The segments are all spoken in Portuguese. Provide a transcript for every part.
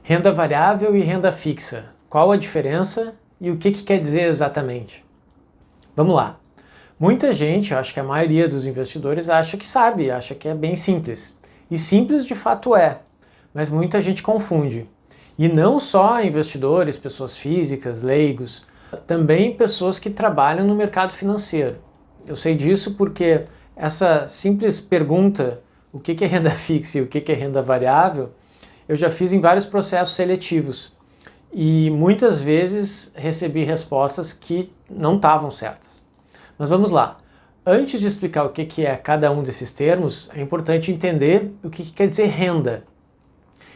Renda variável e renda fixa. Qual a diferença e o que quer dizer exatamente? Vamos lá. Muita gente, acho que a maioria dos investidores acha que sabe, acha que é bem simples. E simples de fato é, mas muita gente confunde. E não só investidores, pessoas físicas, leigos, também pessoas que trabalham no mercado financeiro. Eu sei disso porque essa simples pergunta, o que é renda fixa e o que é renda variável, eu já fiz em vários processos seletivos e muitas vezes recebi respostas que não estavam certas. Mas vamos lá. Antes de explicar o que é cada um desses termos, é importante entender o que quer dizer renda.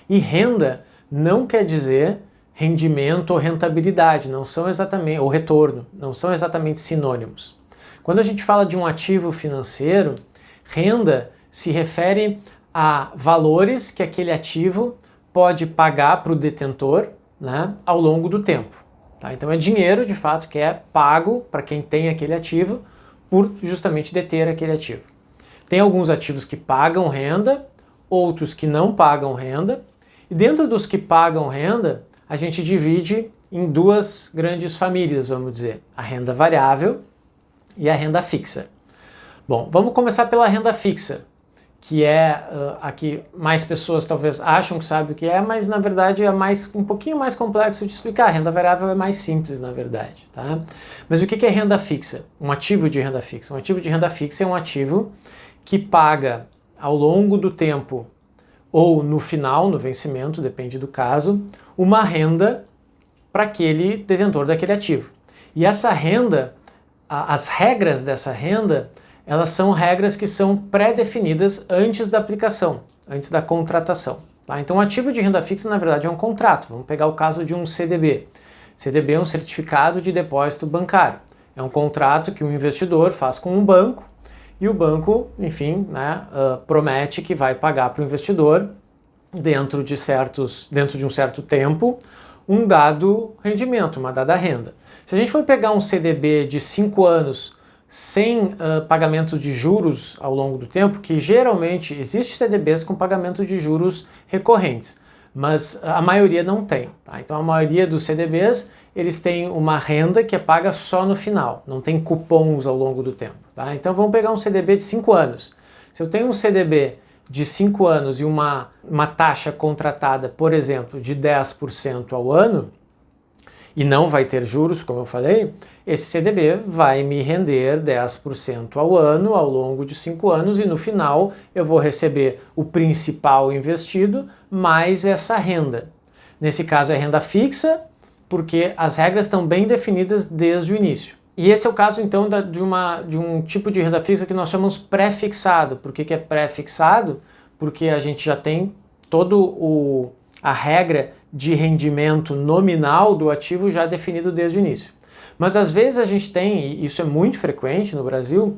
E renda não quer dizer rendimento ou rentabilidade, não são exatamente, ou retorno, não são exatamente sinônimos. Quando a gente fala de um ativo financeiro, renda se refere a valores que aquele ativo pode pagar para o detentor, né, ao longo do tempo. Tá? Então é dinheiro, de fato, que é pago para quem tem aquele ativo por justamente deter aquele ativo. Tem alguns ativos que pagam renda, outros que não pagam renda, e dentro dos que pagam renda, a gente divide em duas grandes famílias, vamos dizer, a renda variável e a renda fixa. Bom, vamos começar pela renda fixa, que é a que mais pessoas talvez acham que sabem o que é, mas na verdade é um pouquinho mais complexo de explicar. A renda variável é mais simples, na verdade. Tá? Mas o que é renda fixa? Um ativo de renda fixa. Um ativo de renda fixa é um ativo que paga ao longo do tempo ou no final, no vencimento, depende do caso, uma renda para aquele detentor daquele ativo. E essa renda, as regras dessa renda, elas são regras que são pré-definidas antes da aplicação, antes da contratação. Tá? Então, o ativo de renda fixa, na verdade, é um contrato. Vamos pegar o caso de um CDB. CDB é um certificado de depósito bancário. É um contrato que o investidor faz com um banco e o banco, enfim, né, promete que vai pagar para o investidor, dentro de um certo tempo, um dado rendimento, uma dada renda. Se a gente for pegar um CDB de 5 anos sem pagamento de juros ao longo do tempo, que geralmente existe CDBs com pagamento de juros recorrentes, mas a maioria não tem. Tá? Então a maioria dos CDBs, eles têm uma renda que é paga só no final, não tem cupons ao longo do tempo. Tá? Então vamos pegar um CDB de 5 anos. Se eu tenho um CDB de 5 anos e uma taxa contratada, por exemplo, de 10% ao ano, e não vai ter juros, como eu falei, esse CDB vai me render 10% ao ano, ao longo de 5 anos, e no final eu vou receber o principal investido mais essa renda. Nesse caso é renda fixa, porque as regras estão bem definidas desde o início. E esse é o caso, então, de um tipo de renda fixa que nós chamamos pré-fixado. Por que é pré-fixado? Porque a gente já tem a regra de rendimento nominal do ativo já definido desde o início. Mas às vezes a gente tem, e isso é muito frequente no Brasil,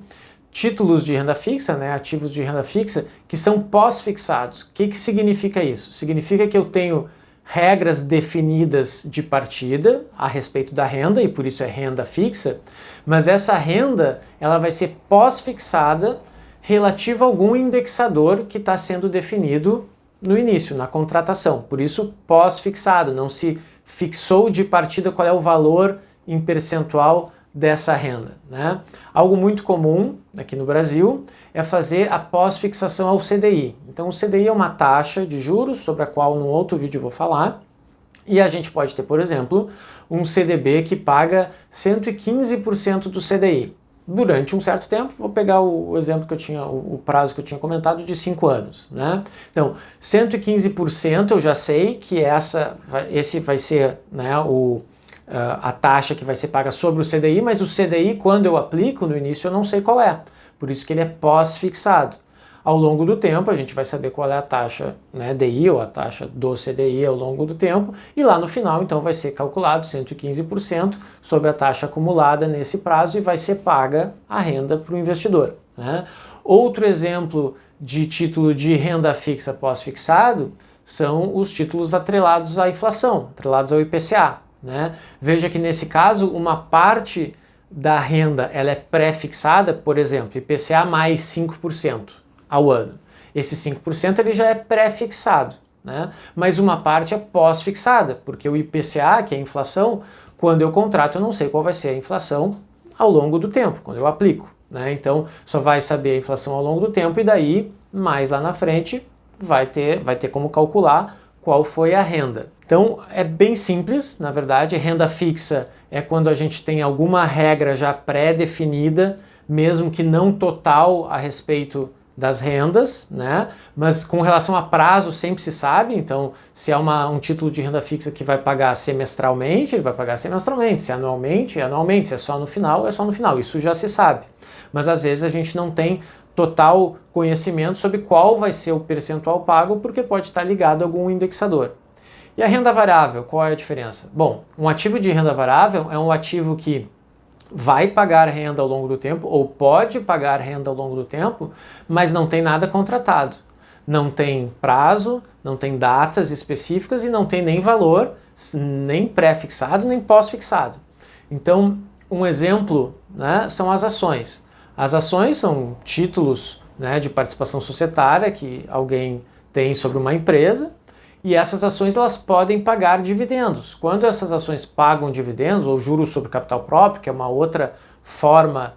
títulos de renda fixa, né, ativos de renda fixa, que são pós-fixados. O que significa isso? Significa que eu tenho regras definidas de partida a respeito da renda, e por isso é renda fixa, mas essa renda ela vai ser pós-fixada relativa a algum indexador que está sendo definido no início, na contratação. Por isso, pós-fixado, não se fixou de partida qual é o valor em percentual dessa renda. Né? Algo muito comum aqui no Brasil é fazer a pós-fixação ao CDI. Então o CDI é uma taxa de juros, sobre a qual num outro vídeo eu vou falar, e a gente pode ter, por exemplo, um CDB que paga 115% do CDI. Durante um certo tempo, vou pegar o exemplo que eu tinha, o prazo que eu tinha comentado de 5 anos. Né? Então, 115% eu já sei que esse vai ser, né, a taxa que vai ser paga sobre o CDI, mas o CDI, quando eu aplico no início, eu não sei qual é. Por isso que ele é pós-fixado. Ao longo do tempo, a gente vai saber qual é a taxa, né, DI ou a taxa do CDI ao longo do tempo, e lá no final, então, vai ser calculado 115% sobre a taxa acumulada nesse prazo e vai ser paga a renda para o investidor. Né? Outro exemplo de título de renda fixa pós-fixado são os títulos atrelados à inflação, atrelados ao IPCA. Né? Veja que nesse caso, uma parte da renda ela é pré-fixada, por exemplo, IPCA mais 5% ao ano. Esse 5% ele já é pré-fixado, né? Mas uma parte é pós-fixada, porque o IPCA, que é a inflação, quando eu contrato eu não sei qual vai ser a inflação ao longo do tempo, quando eu aplico, né? Então só vai saber a inflação ao longo do tempo e daí, mais lá na frente, vai ter como calcular qual foi a renda. Então é bem simples, na verdade. Renda fixa é quando a gente tem alguma regra já pré-definida, mesmo que não total a respeito das rendas, né? Mas com relação a prazo sempre se sabe. Então, se é um título de renda fixa que vai pagar semestralmente, ele vai pagar semestralmente. Se é anualmente, é anualmente. Se é só no final, é só no final. Isso já se sabe. Mas às vezes a gente não tem total conhecimento sobre qual vai ser o percentual pago, porque pode estar ligado a algum indexador. E a renda variável, qual é a diferença? Bom, um ativo de renda variável é um ativo que vai pagar renda ao longo do tempo, ou pode pagar renda ao longo do tempo, mas não tem nada contratado. Não tem prazo, não tem datas específicas e não tem nem valor, nem pré-fixado, nem pós-fixado. Então, um exemplo, né, são as ações. As ações são títulos, né, de participação societária que alguém tem sobre uma empresa, e essas ações elas podem pagar dividendos. Quando essas ações pagam dividendos, ou juros sobre capital próprio, que é uma outra forma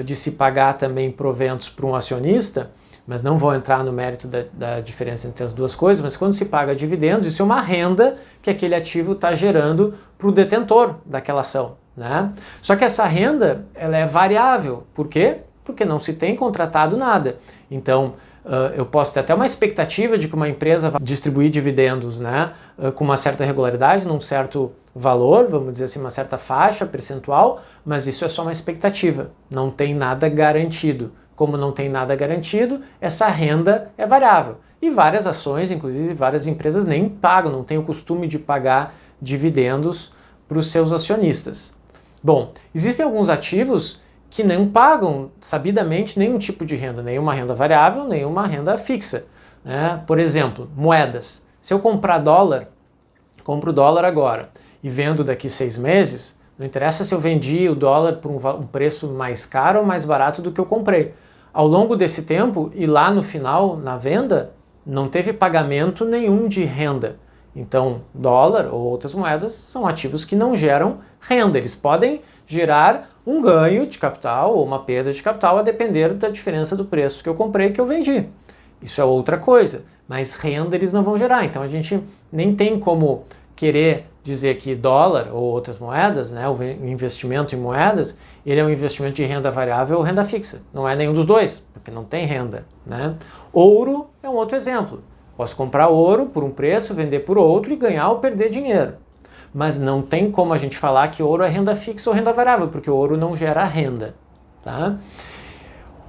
de se pagar também proventos para um acionista, mas não vou entrar no mérito da diferença entre as duas coisas, mas quando se paga dividendos, isso é uma renda que aquele ativo está gerando para o detentor daquela ação, né? Só que essa renda ela é variável. Por quê? Porque não se tem contratado nada. Então, eu posso ter até uma expectativa de que uma empresa vai distribuir dividendos, né, com uma certa regularidade, num certo valor, vamos dizer assim, uma certa faixa percentual, mas isso é só uma expectativa, não tem nada garantido. Como não tem nada garantido, essa renda é variável. E várias ações, inclusive várias empresas, nem pagam, não têm o costume de pagar dividendos para os seus acionistas. Bom, existem alguns ativos que não pagam sabidamente nenhum tipo de renda, nenhuma renda variável, nenhuma renda fixa, né? Por exemplo, moedas. Se eu comprar dólar, compro dólar agora e vendo daqui 6 meses, não interessa se eu vendi o dólar por um preço mais caro ou mais barato do que eu comprei. Ao longo desse tempo e lá no final, na venda, não teve pagamento nenhum de renda. Então, dólar ou outras moedas são ativos que não geram renda. Eles podem gerar um ganho de capital ou uma perda de capital a depender da diferença do preço que eu comprei e que eu vendi. Isso é outra coisa, mas renda eles não vão gerar. Então, a gente nem tem como querer dizer que dólar ou outras moedas, né, o investimento em moedas, ele é um investimento de renda variável ou renda fixa. Não é nenhum dos dois, porque não tem renda, né? Ouro é um outro exemplo. Posso comprar ouro por um preço, vender por outro e ganhar ou perder dinheiro. Mas não tem como a gente falar que ouro é renda fixa ou renda variável, porque o ouro não gera renda, tá?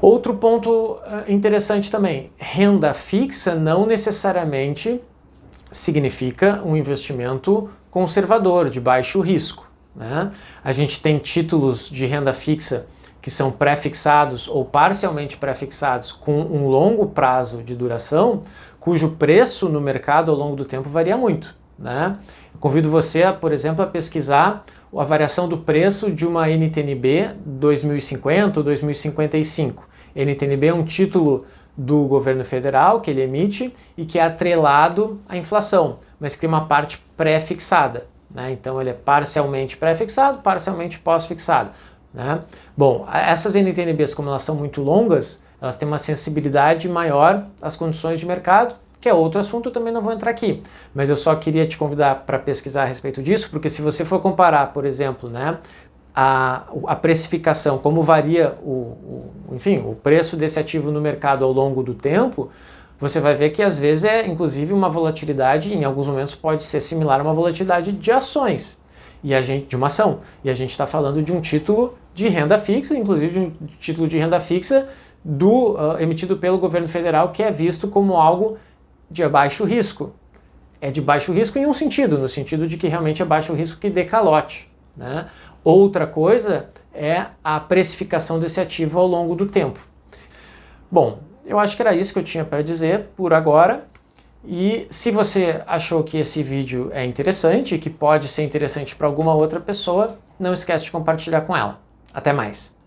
Outro ponto interessante também, renda fixa não necessariamente significa um investimento conservador, de baixo risco, né? A gente tem títulos de renda fixa que são pré-fixados ou parcialmente pré-fixados com um longo prazo de duração, cujo preço no mercado ao longo do tempo varia muito, né? Eu convido você, por exemplo, a pesquisar a variação do preço de uma NTN-B 2050 ou 2055. NTN-B é um título do governo federal que ele emite e que é atrelado à inflação, mas que tem uma parte pré-fixada, né? Então ele é parcialmente pré-fixado, parcialmente pós-fixado, né? Bom, essas NTN-Bs, como elas são muito longas, elas têm uma sensibilidade maior às condições de mercado, que é outro assunto, eu também não vou entrar aqui, mas eu só queria te convidar para pesquisar a respeito disso, porque se você for comparar, por exemplo, né, a precificação, como varia enfim, o preço desse ativo no mercado ao longo do tempo, você vai ver que às vezes é inclusive uma volatilidade, em alguns momentos pode ser similar a uma volatilidade de ações, de uma ação, e a gente está falando de um título de renda fixa, inclusive de um título de renda fixa emitido pelo governo federal, que é visto como algo de baixo risco. É de baixo risco em um sentido, no sentido de que realmente é baixo risco que dê calote, né? Outra coisa é a precificação desse ativo ao longo do tempo. Bom, eu acho que era isso que eu tinha para dizer por agora. E se você achou que esse vídeo é interessante e que pode ser interessante para alguma outra pessoa, não esquece de compartilhar com ela. Até mais!